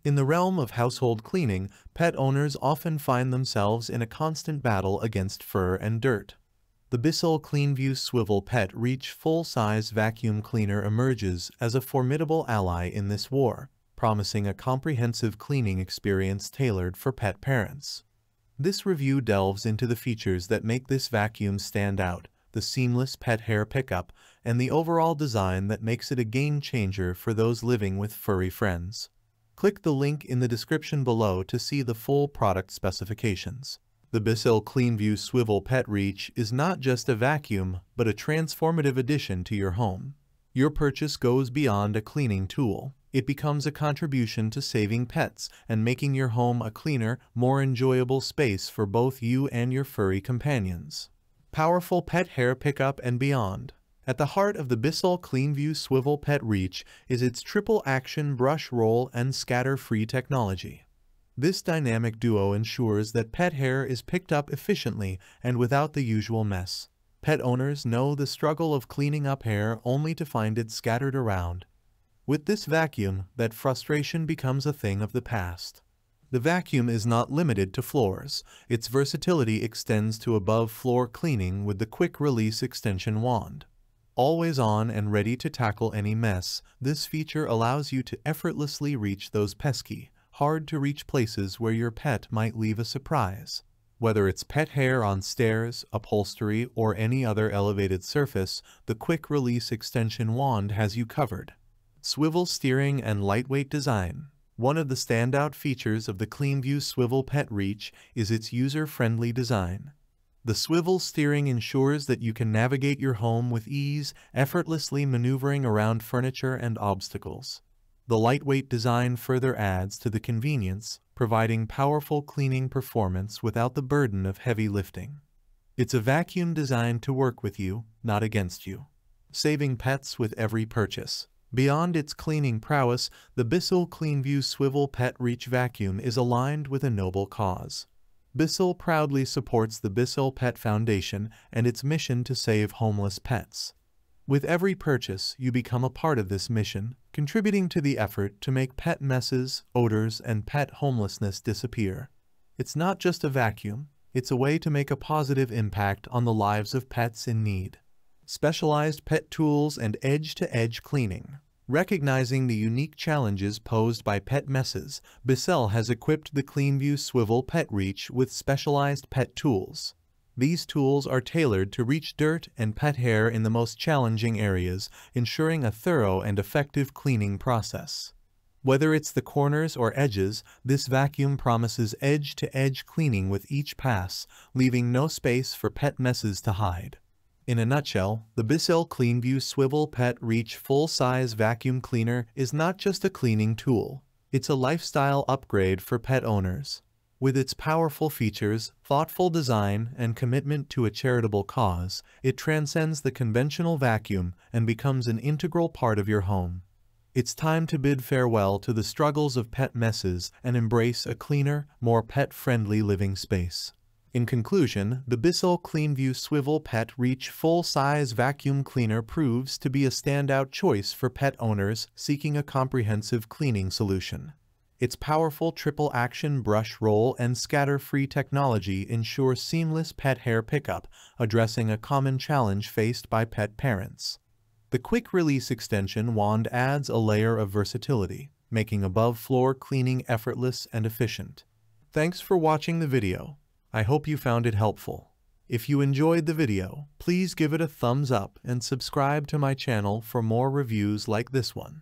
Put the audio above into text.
In the realm of household cleaning, pet owners often find themselves in a constant battle against fur and dirt. The Bissell Cleanview Swivel Pet Reach full-size vacuum cleaner emerges as a formidable ally in this war, promising a comprehensive cleaning experience tailored for pet parents. This review delves into the features that make this vacuum stand out, the seamless pet hair pickup, and the overall design that makes it a game-changer for those living with furry friends. Click the link in the description below to see the full product specifications. The Bissell Cleanview Swivel Pet Reach is not just a vacuum, but a transformative addition to your home. Your purchase goes beyond a cleaning tool. It becomes a contribution to saving pets and making your home a cleaner, more enjoyable space for both you and your furry companions. Powerful pet hair pickup and beyond. At the heart of the Bissell Cleanview Swivel Pet Reach is its triple-action brush roll and scatter-free technology. This dynamic duo ensures that pet hair is picked up efficiently and without the usual mess. Pet owners know the struggle of cleaning up hair only to find it scattered around. With this vacuum, that frustration becomes a thing of the past. The vacuum is not limited to floors. Its versatility extends to above-floor cleaning with the quick-release extension wand. Always on and ready to tackle any mess, this feature allows you to effortlessly reach those pesky, hard-to-reach places where your pet might leave a surprise. Whether it's pet hair on stairs, upholstery, or any other elevated surface, the quick-release extension wand has you covered. Swivel steering and lightweight design. One of the standout features of the Cleanview Swivel Pet Reach is its user-friendly design. The swivel steering ensures that you can navigate your home with ease, effortlessly maneuvering around furniture and obstacles. The lightweight design further adds to the convenience, providing powerful cleaning performance without the burden of heavy lifting. It's a vacuum designed to work with you, not against you. Saving pets with every purchase. Beyond its cleaning prowess, the Bissell Cleanview Swivel Pet Reach vacuum is aligned with a noble cause. Bissell proudly supports the Bissell Pet Foundation and its mission to save homeless pets. With every purchase, you become a part of this mission, contributing to the effort to make pet messes, odors, and pet homelessness disappear. It's not just a vacuum, it's a way to make a positive impact on the lives of pets in need. Specialized pet tools and edge-to-edge cleaning. Recognizing the unique challenges posed by pet messes, Bissell has equipped the Cleanview Swivel Pet Reach with specialized pet tools. These tools are tailored to reach dirt and pet hair in the most challenging areas, ensuring a thorough and effective cleaning process. Whether it's the corners or edges, this vacuum promises edge-to-edge cleaning with each pass, leaving no space for pet messes to hide. In a nutshell, the Bissell Cleanview Swivel Pet Reach full-size vacuum cleaner is not just a cleaning tool. It's a lifestyle upgrade for pet owners. With its powerful features, thoughtful design, and commitment to a charitable cause, it transcends the conventional vacuum and becomes an integral part of your home. It's time to bid farewell to the struggles of pet messes and embrace a cleaner, more pet-friendly living space. In conclusion, the Bissell Cleanview Swivel Pet Reach full-size vacuum cleaner proves to be a standout choice for pet owners seeking a comprehensive cleaning solution. Its powerful triple-action brush roll and scatter-free technology ensure seamless pet hair pickup, addressing a common challenge faced by pet parents. The quick-release extension wand adds a layer of versatility, making above-floor cleaning effortless and efficient. Thanks for watching the video. I hope you found it helpful. If you enjoyed the video, please give it a thumbs up and subscribe to my channel for more reviews like this one.